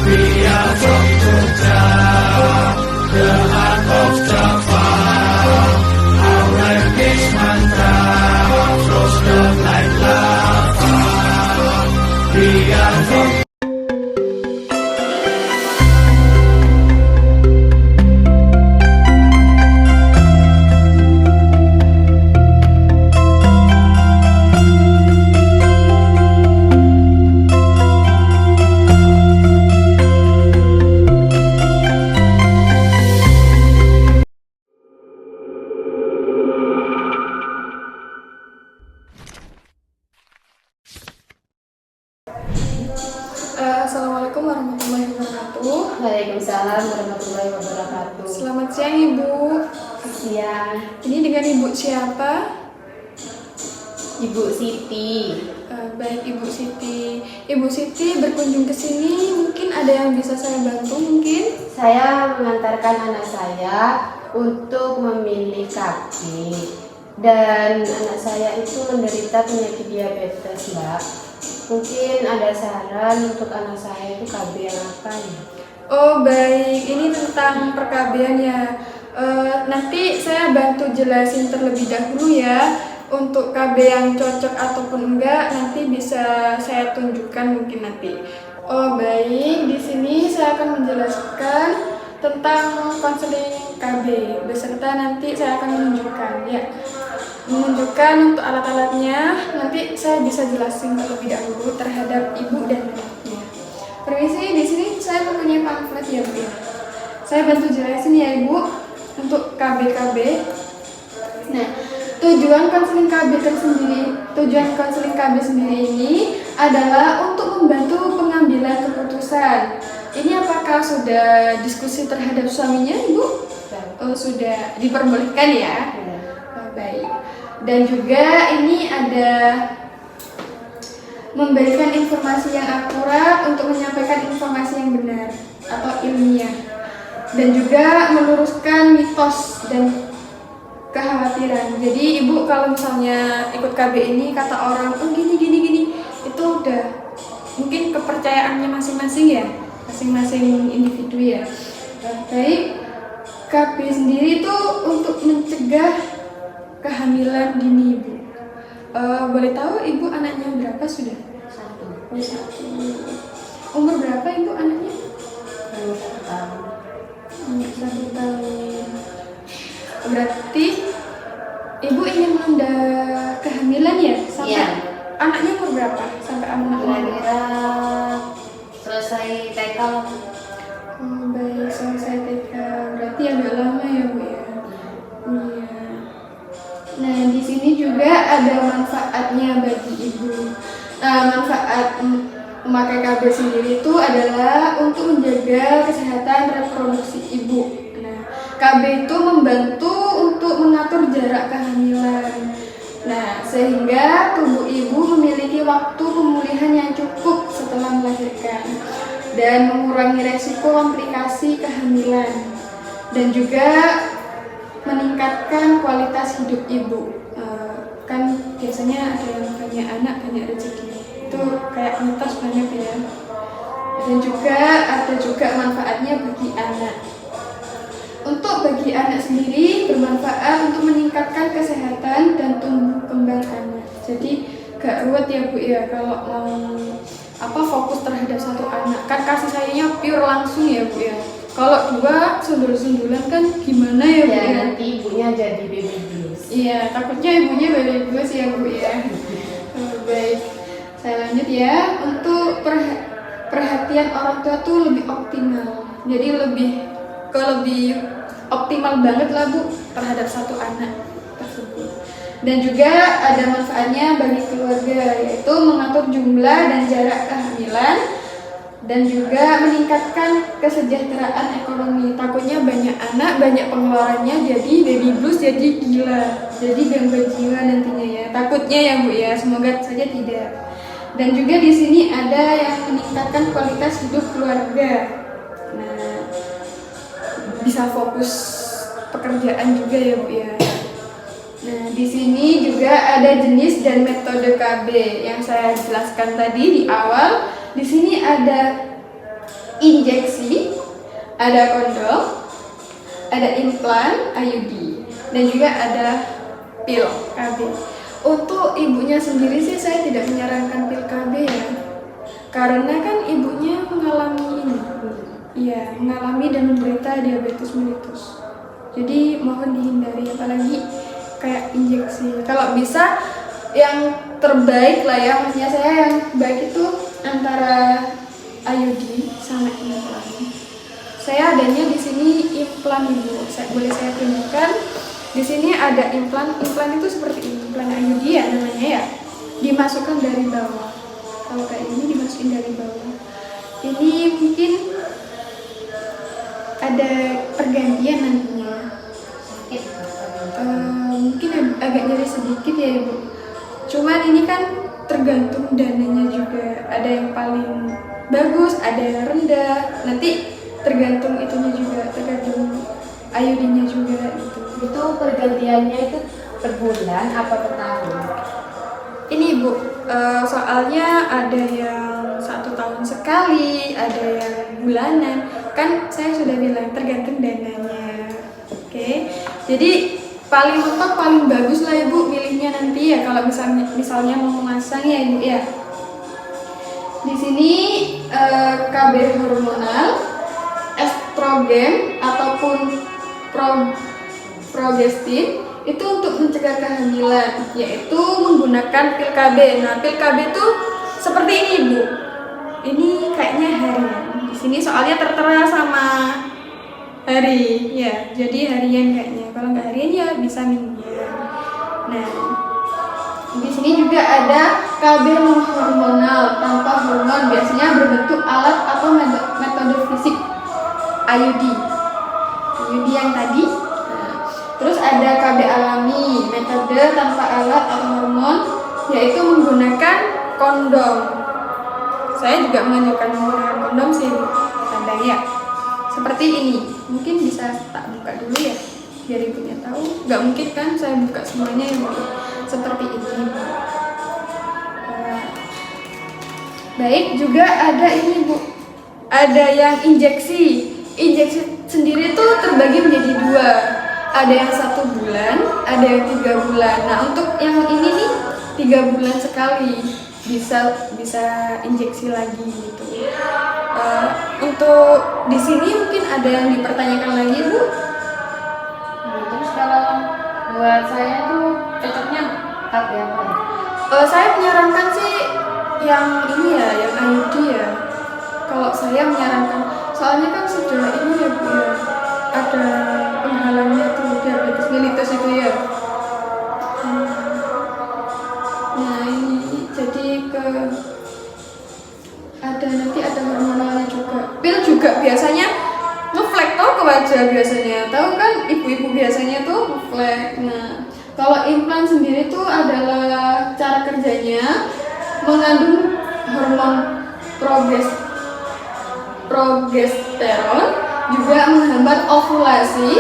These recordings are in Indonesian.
We are from Jogja, the heart of Java. Our language mantra flows down like lava. We are from Assalamualaikum warahmatullahi wabarakatuh. Waalaikumsalam warahmatullahi wabarakatuh. Selamat siang Ibu. Siang, Ini dengan Ibu siapa? Ibu Siti. Baik Ibu Siti. Ibu Siti berkunjung ke sini, mungkin ada yang bisa saya bantu mungkin? Saya mengantarkan anak saya untuk memilih KB dan anak saya itu menderita penyakit diabetes, Mbak. Mungkin ada saran untuk anak saya itu KB yang apa ya? Oh baik, ini tentang perkabian ya. Nanti saya bantu jelasin terlebih dahulu ya. Untuk KB yang cocok ataupun enggak nanti bisa saya tunjukkan mungkin nanti. Oh baik, di sini saya akan menjelaskan tentang konseling KB beserta nanti saya akan menunjukkan untuk alat-alatnya. Nanti saya bisa jelasin terlebih dahulu terhadap ibu dan anaknya. Permisi, di sini saya mempunyai pamflet ya Bu. Saya bantu jelasin ya Ibu untuk KB. Nah, tujuan konseling KB sendiri ini adalah untuk membantu pengambilan keputusan. Ini apakah sudah diskusi terhadap suaminya Ibu? Oh, sudah diperbolehkan ya? Oh, baik. Dan juga ini ada memberikan informasi yang akurat untuk menyampaikan informasi yang benar atau ilmiah, dan juga meluruskan mitos dan kekhawatiran. Jadi Ibu kalau misalnya ikut KB ini kata orang gini itu udah mungkin kepercayaannya masing-masing ya, masing-masing individu ya. Baik, KB sendiri itu untuk mencegah kehamilan dini Ibu. Boleh tahu Ibu anaknya berapa sudah? Satu. Satu. Umur berapa Ibu anaknya? 1 tahun. 1 tahun. Berarti Ibu ingin menunda kehamilan ya? Sampai Iya. Anaknya umur berapa? Sampai anak Kira-kira selesai TK. Baik, selesai TK. Berarti agak lama ya Bu ya? Iya. Nah, di sini juga ada manfaatnya bagi ibu. Manfaat memakai KB sendiri itu adalah untuk menjaga kesehatan reproduksi ibu. Nah, KB itu membantu untuk mengatur jarak kehamilan. Nah, sehingga tubuh ibu memiliki waktu pemulihan yang cukup setelah melahirkan dan mengurangi resiko komplikasi kehamilan, dan juga meningkatkan kualitas hidup ibu. Kan biasanya ada yang banyak anak banyak rezeki, itu kayak mitos banget ya. Dan juga ada manfaatnya bagi anak. Untuk bagi anak sendiri bermanfaat untuk meningkatkan kesehatan dan tumbuh kembang anak. Jadi gak ruwet ya Bu ya kalau mau fokus terhadap satu anak. Kan kasih sayangnya pure langsung ya Bu ya. Kalau 2 sundul-sundulan kan gimana ya Bu ya? Nanti ibunya jadi baby blues. Iya, takutnya ibunya baby blues ya Bu ya. Baik, saya lanjut ya. Untuk perhatian orang tua tuh lebih optimal. Jadi lebih optimal banget lah Bu terhadap satu anak tersebut. Dan juga ada manfaatnya bagi keluarga, yaitu mengatur jumlah dan jarak kehamilan, dan juga meningkatkan kesejahteraan ekonomi. Takutnya banyak anak, banyak pengeluarannya, jadi baby blues, jadi gila, jadi gangguan jiwa nantinya ya. Takutnya ya Bu ya, semoga saja tidak. Dan juga di sini ada yang meningkatkan kualitas hidup keluarga. Nah, bisa fokus pekerjaan juga ya Bu ya. Nah, di sini juga ada jenis dan metode KB yang saya jelaskan tadi di awal. Di sini ada injeksi, ada kondom, ada implan IUD, dan juga ada pil KB. Untuk ibunya sendiri sih saya tidak menyarankan pil KB ya, karena kan ibunya mengalami ini, iya mengalami dan menderita diabetes mellitus. Jadi mohon dihindari, apalagi kayak injeksi. Kalau bisa yang terbaik lah ya, maksudnya saya yang baik itu antara IUD sama implan. Saya adanya di sini implan ibu. Boleh saya tunjukkan? Di sini ada implan. Implan itu seperti ini, implan IUD ya namanya ya. Dimasukkan dari bawah. Kalau kayak ini dimasukin dari bawah. Ini mungkin ada pergantian nantinya. Mungkin agak nyeri sedikit ya ibu. Cuman ini kan tergantung dananya juga. Ada yang paling bagus, ada yang rendah. Nanti tergantung itunya juga, tergantung IUD-nya juga gitu. Itu pergantiannya itu per bulan apa per tahun? Ini ibu, soalnya ada yang 1 tahun sekali, ada yang bulanan. Kan saya sudah bilang tergantung dananya. Oke. Jadi paling mentok paling bagus lah ibu milihnya nanti ya kalau misalnya mau memasang ya ibu ya. Di sini KB hormonal, estrogen ataupun progestin itu untuk mencegah kehamilan, yaitu menggunakan pil KB. Nah, pil KB itu seperti ini ibu. Ini kayaknya harian. Di sini soalnya tertera sama hari, ya. Jadi harian kayaknya. Kalau nggak harian ya bisa mingguan. Nah, di sini juga ada KB non hormonal tanpa hormon, biasanya berbentuk alat atau metode fisik IUD yang tadi. Nah, terus ada KB alami, metode tanpa alat atau hormon, yaitu menggunakan kondom. Saya juga menganjurkan menggunakan kondom sih, tanda ya. Seperti ini, mungkin bisa tak buka dulu ya, biar ibunya tahu. Nggak mungkin kan saya buka semuanya ya, seperti ini. Baik, juga ada ini bu, ada yang injeksi. Injeksi sendiri tuh terbagi menjadi 2. Ada yang 1 bulan, ada yang 3 bulan. Nah, untuk yang ini nih 3 bulan sekali bisa injeksi lagi gitu. Untuk di sini mungkin ada yang dipertanyakan lagi bu. Terus kalau buat saya tuh cocoknya KB apa? Saya menyarankan sih yang ini ya, yang IUD ya. Kalau saya menyarankan, soalnya kan sudah ini ya bu ya, ada penghalangnya tuh diabetes mellitus itu ya. Nah ini jadi nanti ada hormonalnya juga. Pil juga biasanya ngeflek toh ke wajah biasanya. Tahu kan ibu-ibu biasanya tuh ngeflek. Nah, kalau implan sendiri tuh adalah cara kerjanya mengandung hormon progesteron, juga menghambat ovulasi,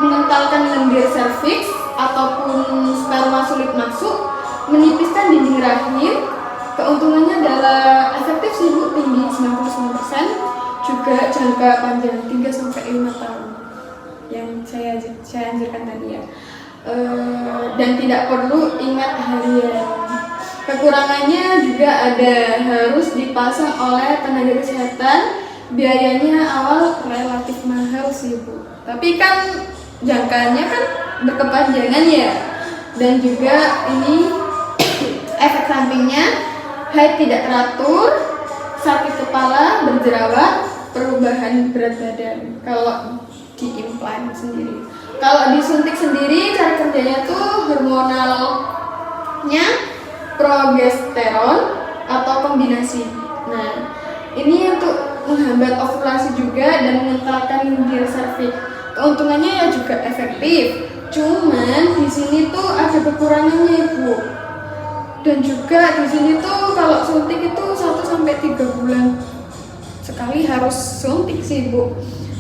mengentalkan lendir serviks ataupun sperma sulit masuk, menipiskan dinding rahim. Keuntungannya adalah efektif sih bu, tinggi 99%, juga jangka panjang 3-5 tahun yang saya anjurkan tadi ya. Dan tidak perlu ingat harian. Kekurangannya juga ada, harus dipasang oleh tenaga kesehatan, biayanya awal relatif mahal sih bu. Tapi kan jangkanya kan berkepanjangan ya. Dan juga ini efek sampingnya, haid tidak teratur, sakit kepala, berjerawat, perubahan berat badan. Kalau di implan sendiri. Kalau disuntik sendiri, cara kerjanya tuh hormonalnya progesteron atau kombinasi. Nah, ini untuk menghambat ovulasi juga dan mengentalkan lendir serviks. Keuntungannya ya juga efektif. Cuman di sini tuh ada kekurangannya ibu. Dan juga di sini tuh kalau suntik itu 1-3 bulan sekali harus suntik sih bu.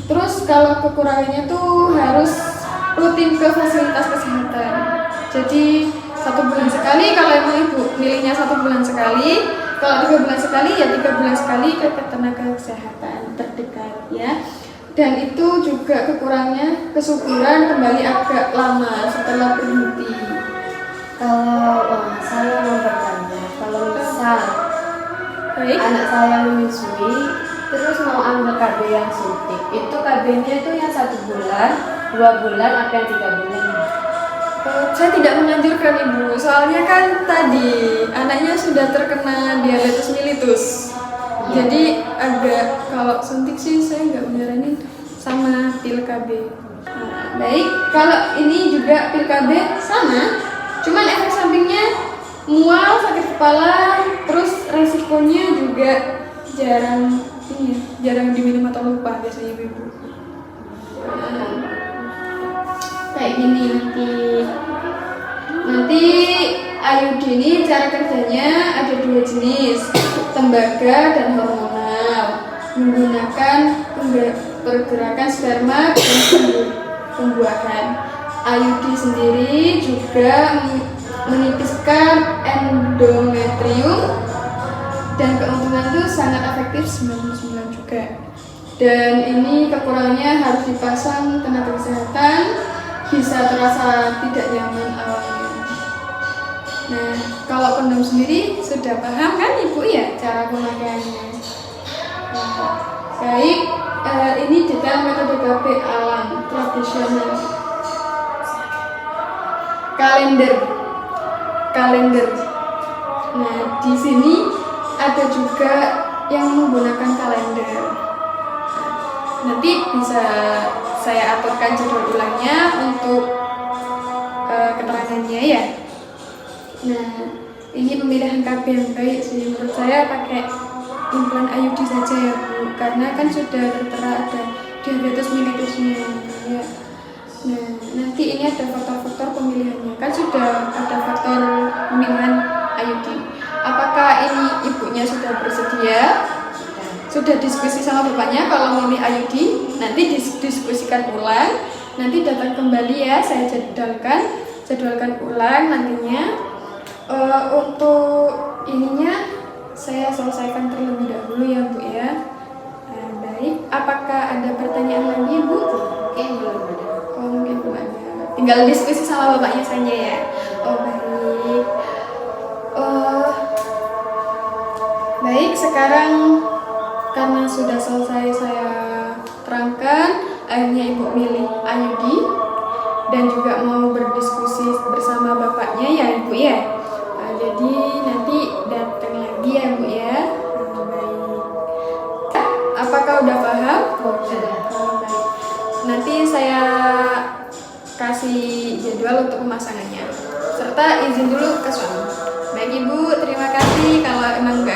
Terus kalau kekurangannya tuh harus rutin ke fasilitas kesehatan. Jadi 1 bulan sekali, kalau emang ibu milihnya 1 bulan sekali, Kalau 3 bulan sekali ya 3 bulan sekali ke tenaga kesehatan terdekat ya. Dan itu juga kekurangannya kesuburan kembali agak lama setelah berhenti. Kalau saya mau bertanya, kalau misal Baik. anak saya menyusui terus mau ambil KB yang suntik, itu KB-nya itu yang 1 bulan, 2 bulan, apa yang 3 bulan? Saya tidak menganjurkan ibu, soalnya kan tadi anaknya sudah terkena diabetes mellitus. Jadi agak kalau suntik sih saya nggak menyarankan sama pil KB. Nah, baik, kalau ini juga pil KB sama, cuman efek sampingnya mual, sakit kepala, terus resikonya juga jarang diminum atau lupa biasanya ibu. Kayak gini nanti IUD ini cara kerjanya ada 2 jenis, tembaga dan hormonal, menggunakan pergerakan sperma dan pembuahan. IUD sendiri juga menipiskan endometrium dan keuntungan itu sangat efektif 99 juga. Dan ini kekurangannya harus dipasang tenaga kesehatan, bisa terasa tidak nyaman awalnya. Nah, kalau kondom sendiri sudah paham kan ibu ya cara pemakaiannya. Nah, baik, ini detail metode KB alam tradisional. Kalender. Nah, di sini ada juga yang menggunakan kalender. Nanti bisa saya aturkan jadwal ulangnya untuk keterangannya ya. Nah, ini pemilihan KB yang baik sih menurut saya, pakai implan IUD saja ya Bu, karena kan sudah tertera ada diabetes mellitusnya ya. Nah, nanti ini ada faktor-faktor pemilihannya, kan sudah ada faktor pemilihan IUD. Apakah ini ibunya sudah bersedia? Sudah diskusi sama bapaknya kalau milih IUD? Nanti diskusikan ulang, nanti datang kembali ya, saya jadwalkan ulang nantinya. Untuk ininya saya selesaikan terlebih dahulu ya Bu ya. Nah, baik, apakah ada pertanyaan lagi Bu? Mungkin belum ada. Mungkin belum ada. Tinggal diskusi sama bapaknya saja ya. Baik. Baik, sekarang karena sudah selesai saya terangkan, akhirnya Ibu milih IUD dan juga mau berdiskusi bersama bapaknya ya Ibu ya. Jadi nanti datang lagi ya Bu ya. Baik. Apakah udah paham? Sudah. Baik. Nanti saya kasih jadwal untuk pemasangannya serta izin dulu ke suami. Baik Ibu, terima kasih. Kalau emang